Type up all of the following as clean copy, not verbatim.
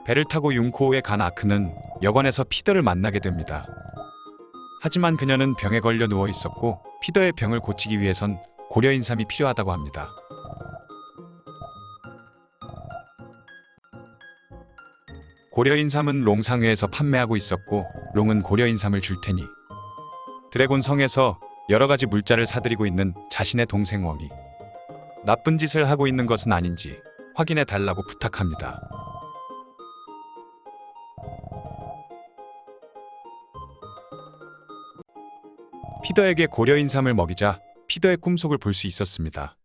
배를 타고 융코호에 간 아크는 여관에서 피더를 만나게 됩니다. 하지만 그녀는 병에 걸려 누워 있었고 피더의 병을 고치기 위해선 고려인삼이 필요하다고 합니다. 고려인삼은 롱상회에서 판매하고 있었고 롱은 고려인삼을 줄 테니 드래곤 성에서 여러 가지 물자를 사들이고 있는 자신의 동생 웡이 나쁜 짓을 하고 있는 것은 아닌지 확인해 달라고 부탁합니다. 피더에게 고려인삼을 먹이자 피더의 꿈속을 볼 수 있었습니다.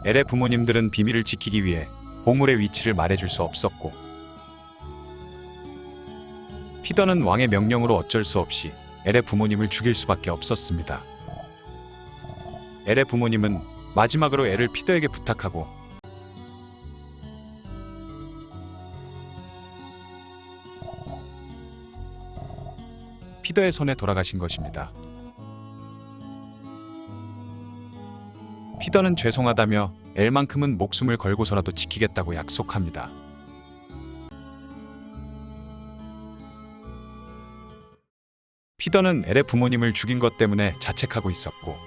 엘의 부모님들은 비밀을 지키기 위해 보물의 위치를 말해줄 수 없었고 피더는 왕의 명령으로 어쩔 수 없이 엘의 부모님을 죽일 수밖에 없었습니다. 엘의 부모님은 마지막으로 엘을 피더에게 부탁하고 피더의 손에 돌아가신 것입니다. 피더는 죄송하다며 엘만큼은 목숨을 걸고서라도 지키겠다고 약속합니다. 피더는 엘의 부모님을 죽인 것 때문에 자책하고 있었고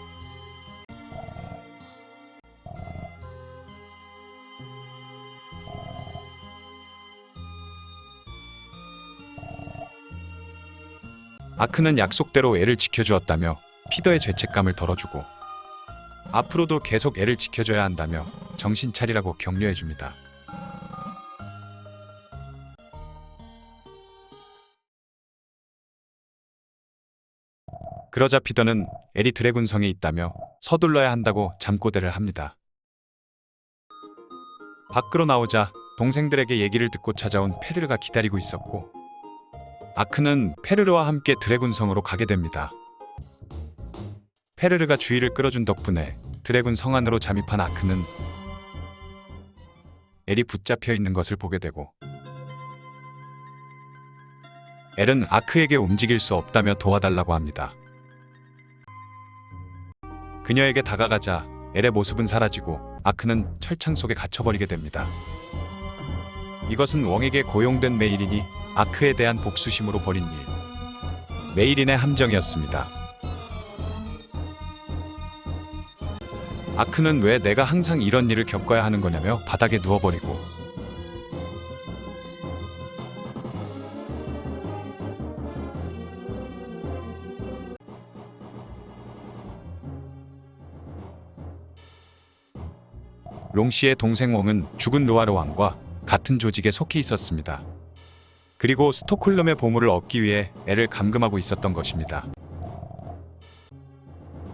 아크는 약속대로 엘을 지켜주었다며 피더의 죄책감을 덜어주고 앞으로도 계속 엘을 지켜줘야 한다며 정신 차리라고 격려해줍니다. 그러자 피더는 엘이 드래곤 성에 있다며 서둘러야 한다고 잠꼬대를 합니다. 밖으로 나오자 동생들에게 얘기를 듣고 찾아온 페르르가 기다리고 있었고 아크는 페르르와 함께 드래곤 성으로 가게 됩니다. 페르르가 주의를 끌어준 덕분에 드래곤 성 안으로 잠입한 아크는 엘이 붙잡혀 있는 것을 보게 되고 엘은 아크에게 움직일 수 없다며 도와달라고 합니다. 그녀에게 다가가자 엘의 모습은 사라지고 아크는 철창 속에 갇혀버리게 됩니다. 이것은 웡에게 고용된 메이린이 아크에 대한 복수심으로 벌인 일, 메이린의 함정이었습니다. 아크는 왜 내가 항상 이런 일을 겪어야 하는 거냐며 바닥에 누워버리고 롱씨의 동생 웡은 죽은 루아르 왕과 같은 조직에 속해 있었습니다. 그리고 스톡홀름의 보물을 얻기 위해 엘을 감금하고 있었던 것입니다.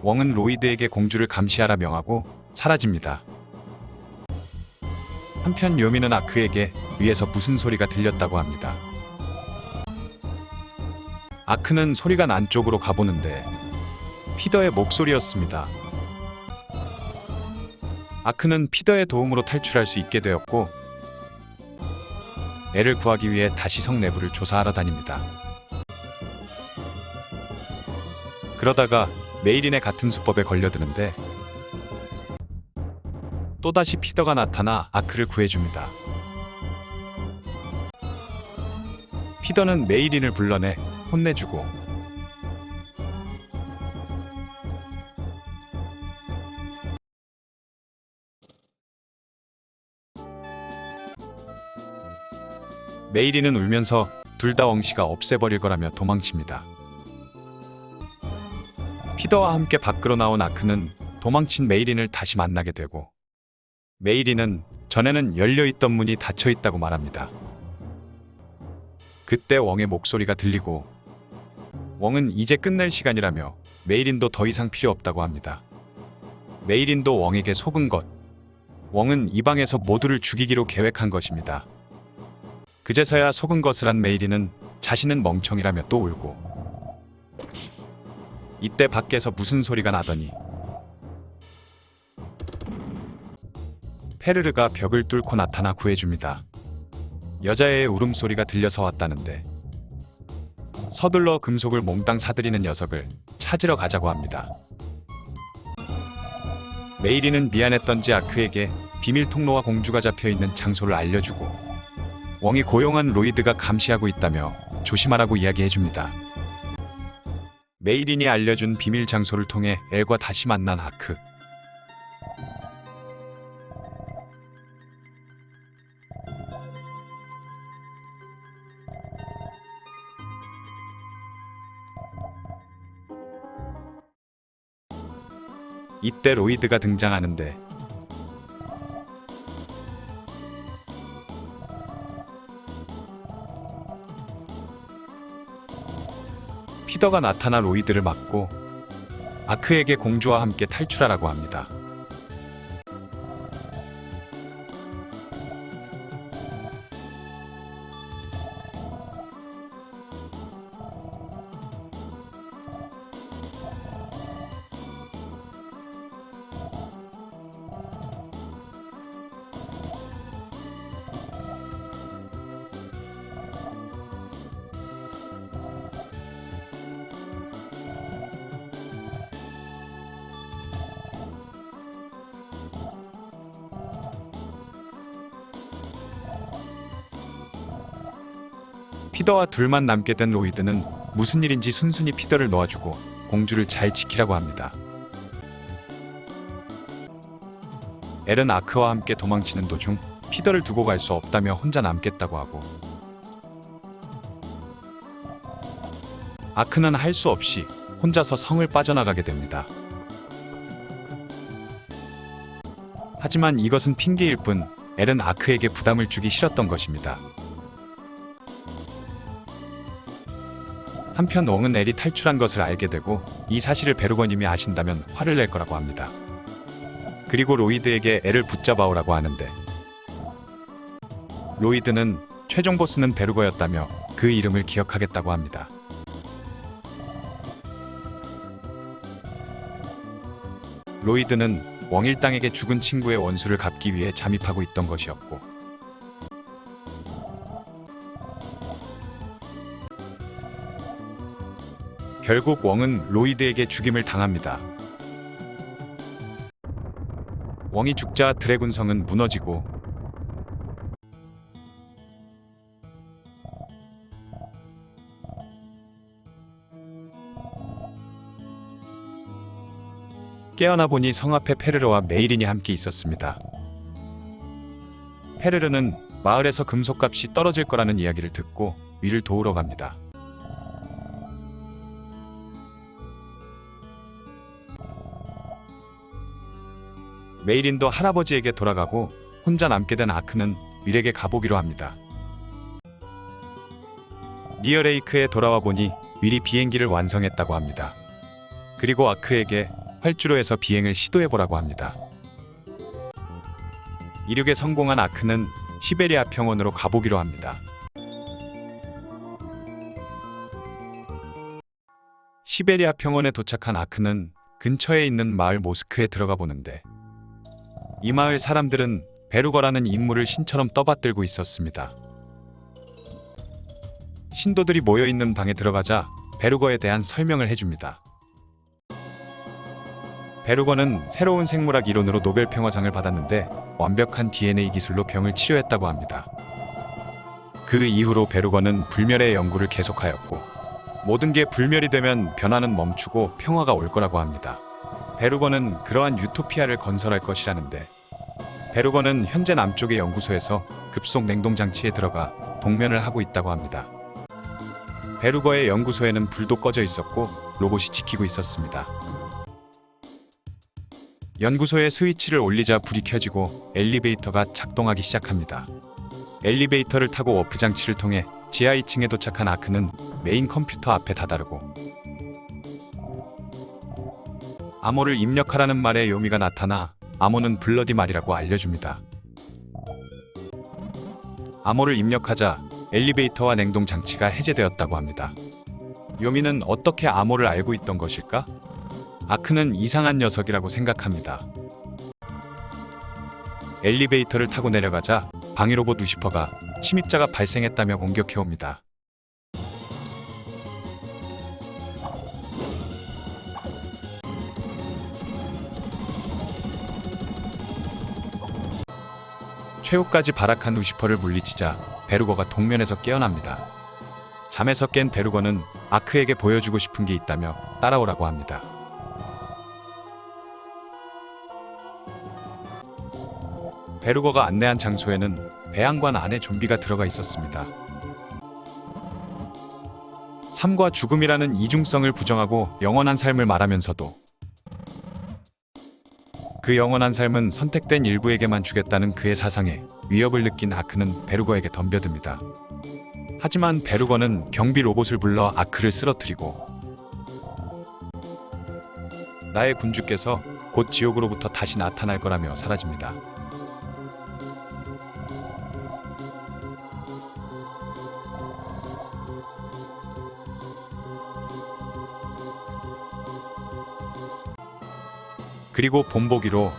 웡은 로이드에게 공주를 감시하라 명하고 사라집니다. 한편 요미는 아크에게 위에서 무슨 소리가 들렸다고 합니다. 아크는 소리가 난 쪽으로 가보는데 피더의 목소리였습니다. 아크는 피더의 도움으로 탈출할 수 있게 되었고 엘을 구하기 위해 다시 성 내부를 조사하러 다닙니다. 그러다가 메이린의 같은 수법에 걸려드는데 또다시 피더가 나타나 아크를 구해줍니다. 피더는 메이린을 불러내 혼내주고 메이리는 울면서 둘 다 웡시가 없애버릴 거라며 도망칩니다. 피더와 함께 밖으로 나온 아크는 도망친 메이린을 다시 만나게 되고, 메이린은 전에는 열려있던 문이 닫혀있다고 말합니다. 그때 웡의 목소리가 들리고, 웡은 이제 끝낼 시간이라며 메이린도 더 이상 필요 없다고 합니다. 메이린도 웡에게 속은 것, 웡은 이 방에서 모두를 죽이기로 계획한 것입니다. 그제서야 속은 것을 한 메이린은 자신은 멍청이라며 또 울고, 이때 밖에서 무슨 소리가 나더니 페르르가 벽을 뚫고 나타나 구해줍니다. 여자애의 울음소리가 들려서 왔다는데 서둘러 금속을 몽땅 사들이는 녀석을 찾으러 가자고 합니다. 메이리는 미안했던지 아크에게 비밀 통로와 공주가 잡혀있는 장소를 알려주고, 웡이 고용한 로이드가 감시하고 있다며 조심하라고 이야기해줍니다. 메이린이 알려준 비밀 장소를 통해 엘과 다시 만난 아크. 이때 로이드가 등장하는데 피더가 나타나 로이드를 막고 아크에게 공주와 함께 탈출하라고 합니다. 피더와 둘만 남게 된 로이드는 무슨 일인지 순순히 피더를 놓아주고 공주를 잘 지키라고 합니다. 엘은 아크와 함께 도망치는 도중 피더를 두고 갈 수 없다며 혼자 남겠다고 하고, 아크는 할 수 없이 혼자서 성을 빠져나가게 됩니다. 하지만 이것은 핑계일 뿐 엘은 아크에게 부담을 주기 싫었던 것입니다. 한편 웡은 엘이 탈출한 것을 알게 되고 이 사실을 베르거님이 아신다면 화를 낼 거라고 합니다. 그리고 로이드에게 엘을 붙잡아오라고 하는데, 로이드는 최종 보스는 베르거였다며 그 이름을 기억하겠다고 합니다. 로이드는 웡 일당에게 죽은 친구의 원수를 갚기 위해 잠입하고 있던 것이었고, 결국 웡은 로이드에게 죽임을 당합니다. 웡이 죽자 드래곤성은 무너지고 깨어나 보니 성 앞에 페르르와 메이린이 함께 있었습니다. 페르르는 마을에서 금속값이 떨어질 거라는 이야기를 듣고 위를 도우러 갑니다. 메이린도 할아버지에게 돌아가고 혼자 남게 된 아크는 윌에게 가보기로 합니다. 니어레이크에 돌아와 보니 윌이 비행기를 완성했다고 합니다. 그리고 아크에게 활주로 해서 비행을 시도해보라고 합니다. 이륙에 성공한 아크는 시베리아 평원으로 가보기로 합니다. 시베리아 평원에 도착한 아크는 근처에 있는 마을 모스크에 들어가 보는데, 이 마을 사람들은 베르거라는 인물을 신처럼 떠받들고 있었습니다. 신도들이 모여있는 방에 들어가자 베르거에 대한 설명을 해줍니다. 베르거는 새로운 생물학 이론으로 노벨 평화상을 받았는데 완벽한 DNA 기술로 병을 치료했다고 합니다. 그 이후로 베르거는 불멸의 연구를 계속하였고, 모든 게 불멸이 되면 변화는 멈추고 평화가 올 거라고 합니다. 베르거는 그러한 유토피아를 건설할 것이라는데, 베르거는 현재 남쪽의 연구소에서 급속 냉동장치에 들어가 동면을 하고 있다고 합니다. 베루거의 연구소에는 불도 꺼져 있었고 로봇이 지키고 있었습니다. 연구소에 스위치를 올리자 불이 켜지고 엘리베이터가 작동하기 시작합니다. 엘리베이터를 타고 워프 장치를 통해 지하 2층에 도착한 아크는 메인 컴퓨터 앞에 다다르고 암호를 입력하라는 말에 요미가 나타나 암호는 블러디 말이라고 알려줍니다. 암호를 입력하자 엘리베이터와 냉동 장치가 해제되었다고 합니다. 요미는 어떻게 암호를 알고 있던 것일까? 아크는 이상한 녀석이라고 생각합니다. 엘리베이터를 타고 내려가자 방위 로봇 루시퍼가 침입자가 발생했다며 공격해옵니다. 최후까지 발악한 루시퍼를 물리치자 베루거가 동면에서 깨어납니다. 잠에서 깬 베루거는 아크에게 보여주고 싶은 게 있다며 따라오라고 합니다. 베루거가 안내한 장소에는 배양관 안에 좀비가 들어가 있었습니다. 삶과 죽음이라는 이중성을 부정하고 영원한 삶을 말하면서도 그 영원한 삶은 선택된 일부에게만 주겠다는 그의 사상에 위협을 느낀 아크는 베루거에게 덤벼듭니다. 하지만 베루거는 경비 로봇을 불러 아크를 쓰러뜨리고 나의 군주께서 곧 지옥으로부터 다시 나타날 거라며 사라집니다. 그리고 본보기로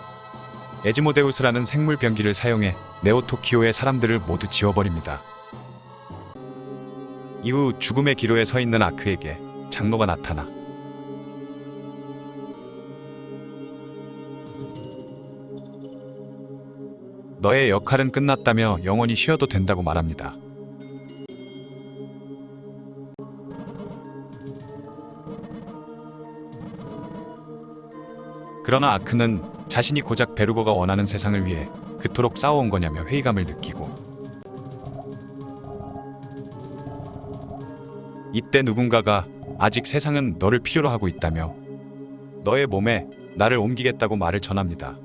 에즈모데우스라는 생물 병기를 사용해 네오토키오의 사람들을 모두 지워버립니다. 이후 죽음의 기로에 서 있는 아크에게 장로가 나타나 너의 역할은 끝났다며 영원히 쉬어도 된다고 말합니다. 그러나 아크는 자신이 고작 베루거가 원하는 세상을 위해 그토록 싸워온 거냐며 회의감을 느끼고 이때 누군가가 아직 세상은 너를 필요로 하고 있다며 너의 몸에 나를 옮기겠다고 말을 전합니다.